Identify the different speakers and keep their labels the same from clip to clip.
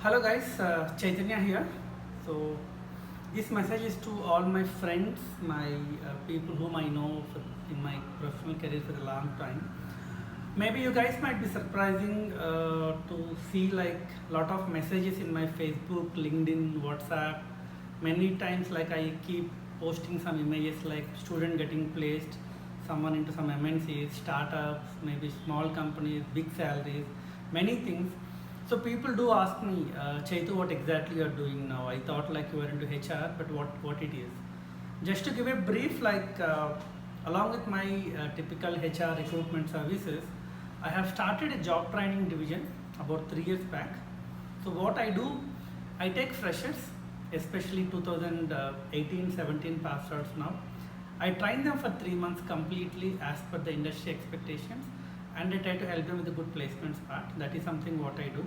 Speaker 1: Hello guys, Chaitanya here. So this message is to all my friends, my people whom I know in my professional career for a long time. Maybe you guys might be surprising to see like lot of messages in my Facebook, LinkedIn, WhatsApp. Many times like I keep posting some images like student getting placed, someone into some MNCs, startups, maybe small companies, big salaries, many things. So people do ask me, Chaitu, what exactly you are doing now? I thought like you were into HR, but what it is? Just to give a brief, like along with my typical HR recruitment services, I have started a job training division about 3 years back. So what I do, I take freshers, especially 2018-17 pass outs now. I train them for 3 months completely as per the industry expectations, and I try to help them with the good placements part. That is something what I do.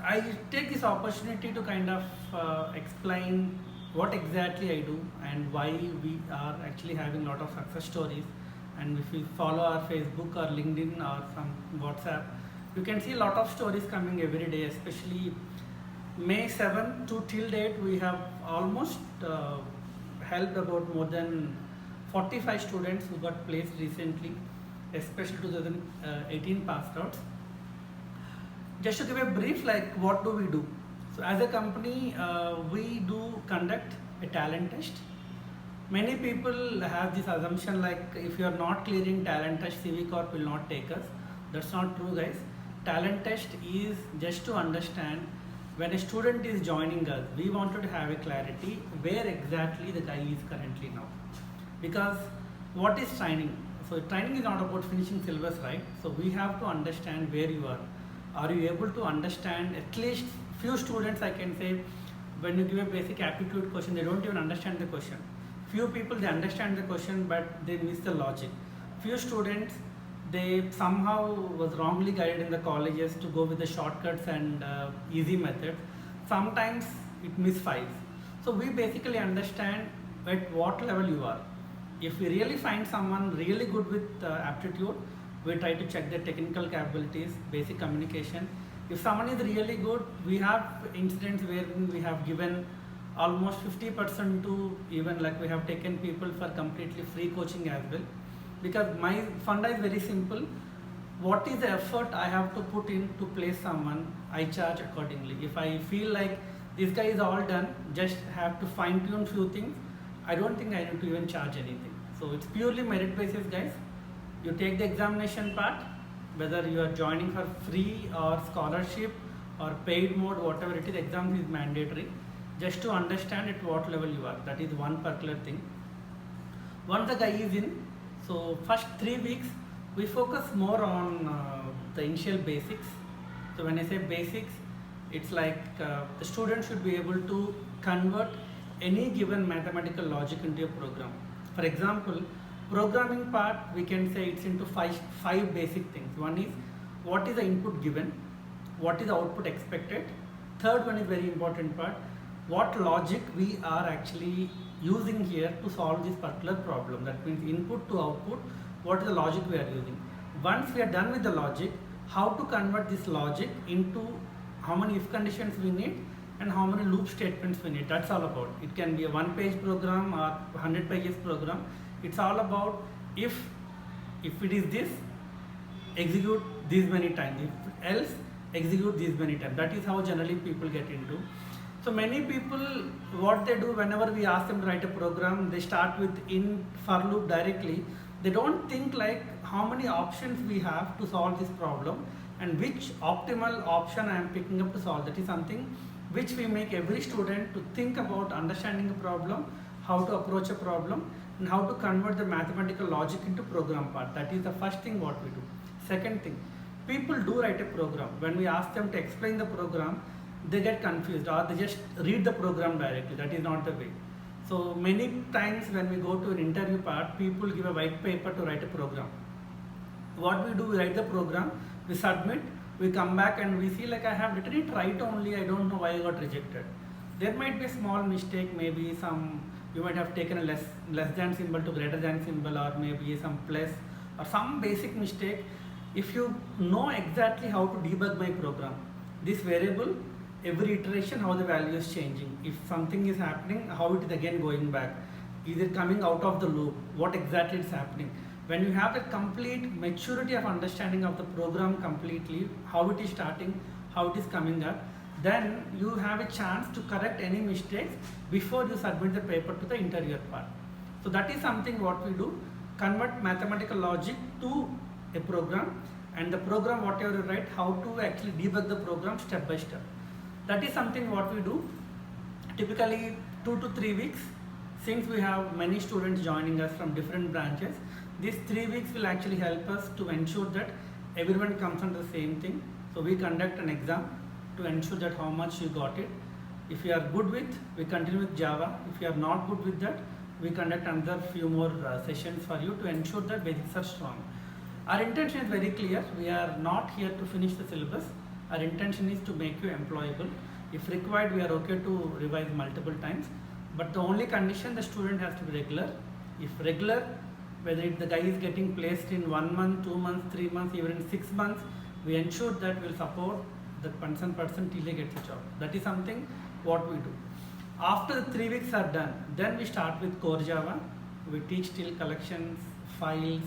Speaker 1: I take this opportunity to kind of explain what exactly I do and why we are actually having a lot of success stories. And if you follow our Facebook or LinkedIn or some WhatsApp, you can see a lot of stories coming every day, especially May 7th to till date, we have almost helped about more than 45 students who got placed recently, especially 2018 passed outs. Just to give a brief, like what do we do? So as a company, we do conduct a talent test. Many people have this assumption like if you are not clearing talent test, Cvcorp will not take us. That's not true, guys. Talent test is just to understand when a student is joining us, we wanted to have a clarity where exactly the guy is currently now. Because what is training? So training is not about finishing syllabus, right? So we have to understand where you are. Are you able to understand at least few students? I can say when you give a basic aptitude question, they don't even understand the question. Few people, they understand the question but they miss the logic. Few students, they somehow was wrongly guided in the colleges to go with the shortcuts and easy methods. Sometimes it misfires. So we basically understand at what level you are. If we really find someone really good with aptitude, we try to check their technical capabilities, basic communication. If someone is really good, we have incidents where we have given almost 50% to even like we have taken people for completely free coaching as well. Because my funda is very simple. What is the effort I have to put in to place someone, I charge accordingly. If I feel like this guy is all done, just have to fine tune few things, I don't think I need to even charge anything. So it's purely merit basis, guys. You take the examination part, whether you are joining for free or scholarship or paid mode, whatever it is, exam is mandatory. Just to understand at what level you are. That is one particular thing. Once the guy is in, so first 3 weeks, we focus more on the initial basics. So when I say basics, it's like the student should be able to convert any given mathematical logic into a program. For example, programming part, we can say it's into five basic things. One is what is the input given, what is the output expected. Third one is very important part, what logic we are actually using here to solve this particular problem. That means input to output, what is the logic we are using. Once we are done with the logic, how to convert this logic into how many if conditions we need and how many loop statements we need. That's all about. It can be a 1-page program or 100 pages program. It's all about if it is this, execute these many times. If else, execute these many times. That is how generally people get into. So many people, what they do whenever we ask them to write a program, they start with in for loop directly. They don't think like how many options we have to solve this problem and which optimal option I am picking up to solve. That is something which we make every student to think about understanding a problem, how to approach a problem, and how to convert the mathematical logic into program part. That is the first thing what we do. Second thing, people do write a program. When we ask them to explain the program, they get confused or they just read the program directly. That is not the way. So many times when we go to an interview part, people give a white paper to write a program. What we do, we write the program, we submit, we come back and we see like I have written it right only, I don't know why I got rejected. There might be a small mistake, maybe you might have taken a less than symbol to greater than symbol, or maybe some plus or some basic mistake. If you know exactly how to debug my program, This variable, every iteration, how the value is changing. If something is happening, how it is again going back. Is it coming out of the loop? What exactly is happening? When you have a complete maturity of understanding of the program completely, how it is starting, how it is coming up, then you have a chance to correct any mistakes before you submit the paper to the interviewer part. So that is something what we do, convert mathematical logic to a program, and the program whatever you write, how to actually debug the program step by step. That is something what we do typically 2 to 3 weeks. Since we have many students joining us from different branches, these 3 weeks will actually help us to ensure that everyone comes on the same thing. So we conduct an exam to ensure that how much you got it. If you are good with, we continue with Java. If you are not good with that, we conduct another few more sessions for you to ensure that basics are strong. Our intention is very clear. We are not here to finish the syllabus. Our intention is to make you employable. If required, we are okay to revise multiple times. But the only condition, the student has to be regular. If regular, whether the guy is getting placed in 1 month, 2 months, 3 months, even in 6 months, we ensure that we'll support the concerned person till he gets a job. That is something what we do. After the 3 weeks are done, then we start with core Java. We teach till collections, files,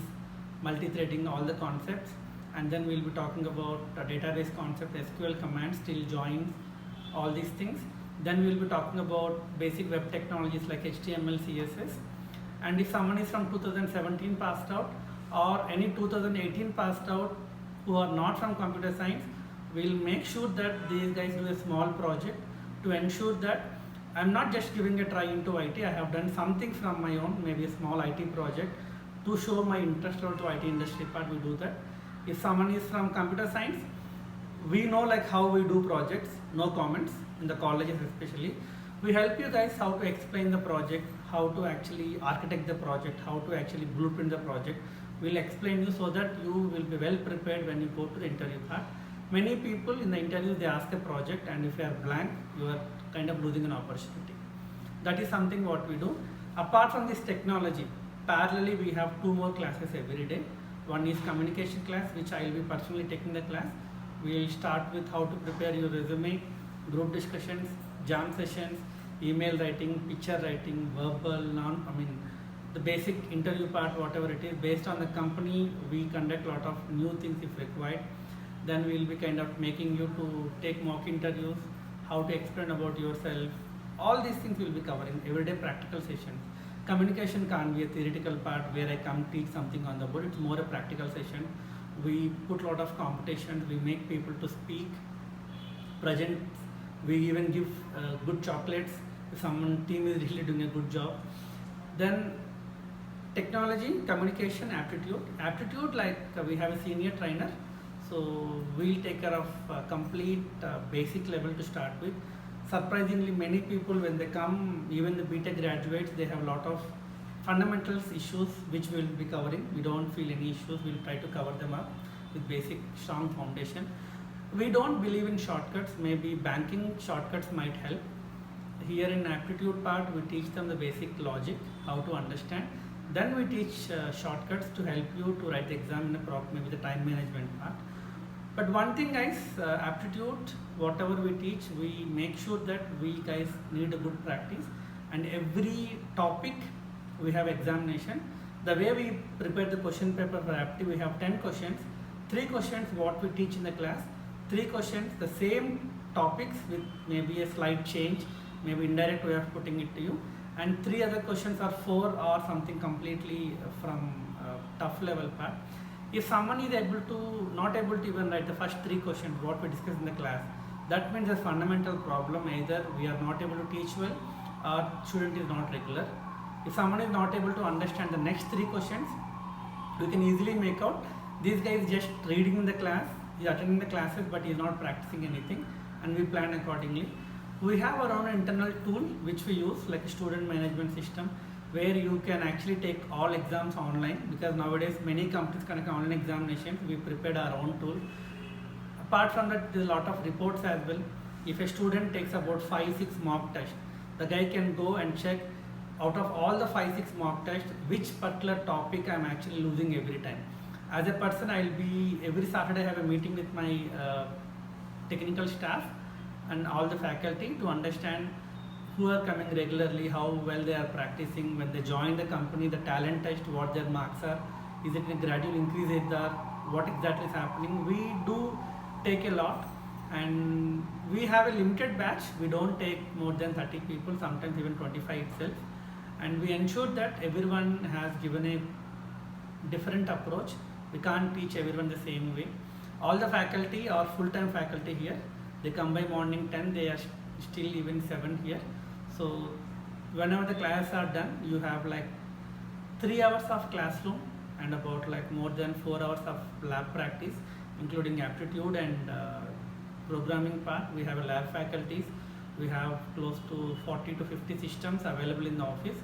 Speaker 1: multi-threading, all the concepts, and then we'll be talking about database concept, SQL commands, till joins, all these things. Then we'll be talking about basic web technologies like HTML, CSS. And if someone is from 2017 passed out or any 2018 passed out who are not from computer science, we'll make sure that these guys do a small project to ensure that I'm not just giving a try into IT. I have done something from my own, maybe a small IT project to show my interest to IT industry part. We do that. If someone is from computer science, we know like how we do projects, no comments in the colleges especially. We help you guys how to explain the project, how to actually architect the project, how to actually blueprint the project. We'll explain you so that you will be well prepared when you go to the interview part. Many people in the interview, they ask a project, and if you are blank, you are kind of losing an opportunity. That is something what we do. Apart from this technology, parallelly we have 2 more classes every day. One is communication class, which I will be personally taking the class. We will start with how to prepare your resume, group discussions, jam sessions, email writing, picture writing, verbal, the basic interview part, whatever it is. Based on the company, we conduct a lot of new things if required. Then we will be kind of making you to take mock interviews, how to explain about yourself. All these things we will be covering, everyday practical sessions. Communication can't be a theoretical part where I come teach something on the board. It's more a practical session. We put a lot of competitions, we make people to speak, present. We even give good chocolates if someone team is really doing a good job. Then technology, communication, aptitude. Aptitude, like we have a senior trainer, so we'll take care of complete basic level to start with. Surprisingly, many people when they come, even the BTech graduates, they have a lot of fundamentals issues which we'll be covering. We don't feel any issues, we'll try to cover them up with basic strong foundation. We don't believe in shortcuts. Maybe banking shortcuts might help. Here in aptitude part, we teach them the basic logic, how to understand. Then we teach shortcuts to help you to write the exam in a proper, maybe the time management part. But one thing guys, aptitude, whatever we teach, we make sure that we guys need a good practice, and every topic we have examination. The way we prepare the question paper for aptitude, we have 10 questions, 3 questions what we teach in the class, 3 questions the same topics with maybe a slight change, maybe indirect way of putting it to you, and 3 other questions are 4 or something completely from tough level part. If someone is not able to even write the first 3 questions what we discussed in the class, that means a fundamental problem. Either we are not able to teach well or student is not regular. If someone is not able to understand the next 3 questions, we can easily make out this guy is just reading in the class, he is attending the classes but he is not practicing anything, and we plan accordingly. We have our own internal tool which we use, like a student management system, where you can actually take all exams online, because nowadays many companies conduct online examinations. We prepared our own tool. Apart from that, there is a lot of reports as well. If a student takes about 5-6 mock tests, the guy can go and check out of all the 5-6 mock tests which particular topic I am actually losing every time. As a person, I will be every Saturday have a meeting with my technical staff and all the faculty to understand who are coming regularly, how well they are practicing. When they join the company, the talent test, what their marks are, is it a gradual increase in the, what exactly is happening. We do take a lot, and we have a limited batch. We don't take more than 30 people, sometimes even 25 itself, and we ensure that everyone has given a different approach. We can't teach everyone the same way. All the faculty are full-time faculty here. They come by morning 10, they are still even 7 here. So whenever the classes are done, you have like 3 hours of classroom and about like more than 4 hours of lab practice, including aptitude and programming part. We have a lab faculties. We have close to 40 to 50 systems available in the office.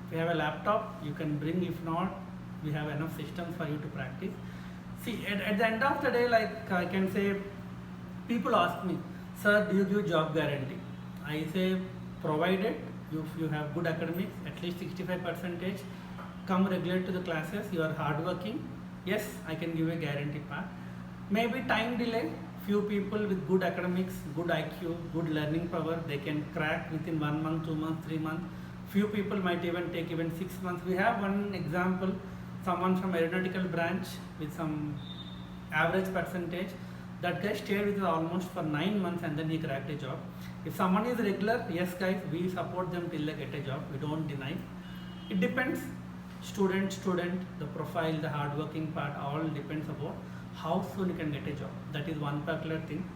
Speaker 1: If you have a laptop, you can bring. If not, we have enough systems for you to practice. See, at the end of the day, like I can say, people ask me, sir, do you give job guarantee? I say, provided if you have good academics, at least 65%, come regular to the classes, you are hardworking, yes, I can give a guarantee part. Maybe time delay, few people with good academics, good IQ, good learning power, they can crack within 1 month, 2 months, 3 months. Few people might even take even 6 months. We have one example, someone from aeronautical branch with some average percentage. That guy stayed with us almost for 9 months and then he cracked a job. If someone is regular, yes guys, we support them till they get a job. We don't deny. It depends. Student, the profile, the hardworking part, all depends about how soon you can get a job. That is one particular thing.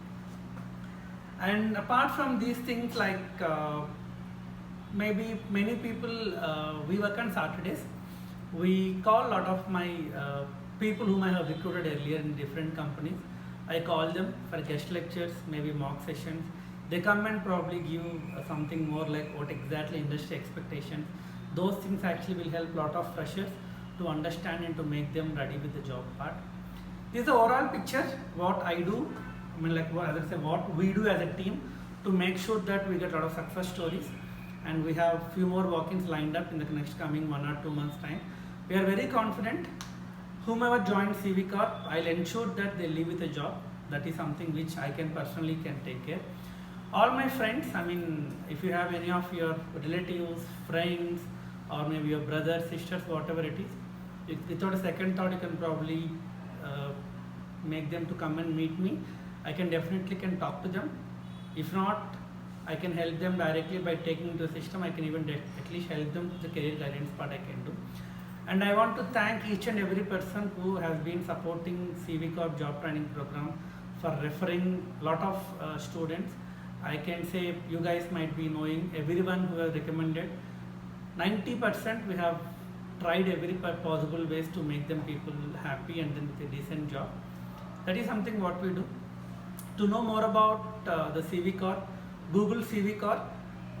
Speaker 1: And apart from these things, like maybe many people, we work on Saturdays. We call a lot of my people whom I have recruited earlier in different companies. I call them for guest lectures, maybe mock sessions. They come and probably give something more like what exactly industry expectations. Those things actually will help a lot of freshers to understand and to make them ready with the job part. This is the overall picture, what I do, I mean like what, as I say, what we do as a team to make sure that we get a lot of success stories, and we have few more walk-ins lined up in the next coming 1 or 2 months time. We are very confident. Whomever joins Cvcorp, I'll ensure that they leave with a job. That is something which I can personally take care. All my friends, I mean, if you have any of your relatives, friends, or maybe your brothers, sisters, whatever it is, without a second thought, you can probably make them to come and meet me. I can definitely talk to them. If not, I can help them directly by taking to the system. I can even at least help them to the career guidance part I can do. And I want to thank each and every person who has been supporting Cvcorp job training program for referring a lot of students. I can say you guys might be knowing everyone who has recommended. 90% we have tried every possible ways to make them people happy and then with a decent job. That is something what we do. To know more about the Cvcorp, Google Cvcorp,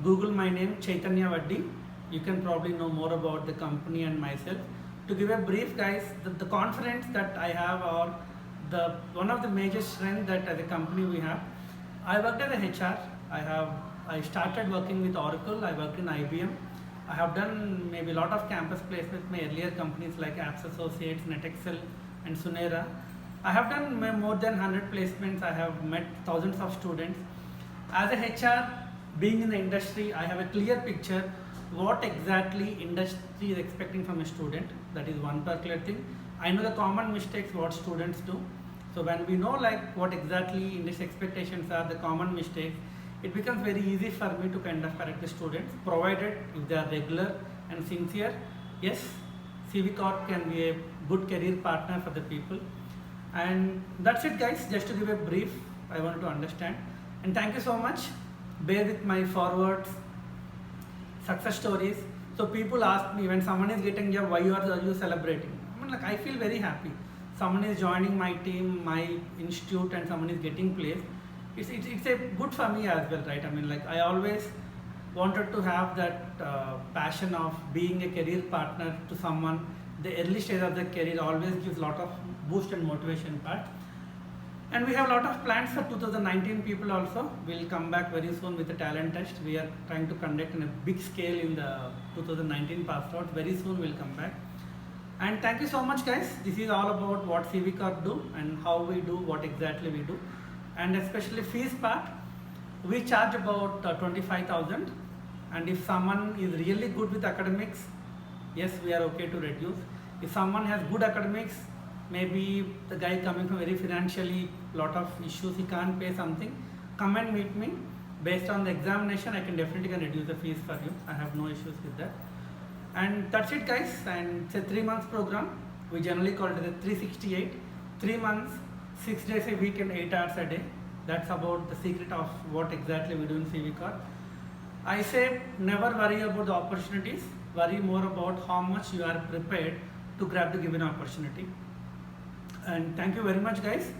Speaker 1: Google my name Chaitanya Vaddi. You can probably know more about the company and myself. To give a brief, guys, the confidence that I have, or one of the major strengths that as a company we have. I worked as a HR. I started working with Oracle. I worked in IBM. I have done maybe a lot of campus placements with my earlier companies like Apps Associates, NetExcel, and Sunera. I have done more than 100 placements. I have met thousands of students. As a HR, being in the industry, I have a clear picture what exactly industry is expecting from a student. That is one particular thing. I know the common mistakes what students do. So when we know like what exactly industry expectations are, the common mistakes, it becomes very easy for me to correct the students, provided if they are regular and sincere. Yes, Cvcorp can be a good career partner for the people. And that's it, guys. Just to give a brief, I wanted to understand. And thank you so much. Bear with my forwards, success stories. So people ask me when someone is getting a job, why are you celebrating? I mean, like I feel very happy. Someone is joining my team, my institute, and someone is getting placed. It's a good for me as well, right? I mean, like I always wanted to have that passion of being a career partner to someone. The early stage of the career always gives a lot of boost and motivation part. And we have a lot of plans for 2019 people also. We'll come back very soon with the talent test. We are trying to conduct in a big scale in the 2019 pass out. Very soon we'll come back. And thank you so much, guys. This is all about what Cvcorp do and how we do what exactly we do. And especially fees part, we charge about 25,000. And if someone is really good with academics, yes, we are okay to reduce. If someone has good academics, maybe the guy coming from very financially lot of issues, he can't pay something, come and meet me. Based on the examination, I can definitely reduce the fees for you. I have no issues with that. And that's it, guys. And it's a 3 months program. We generally call it as a 368. 3 months, 6 days a week and 8 hours a day. That's about the secret of what exactly we do in Cvcorp. I say never worry about the opportunities. Worry more about how much you are prepared to grab the given opportunity. And thank you very much, guys.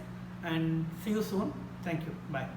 Speaker 1: And see you soon. Thank you. Bye.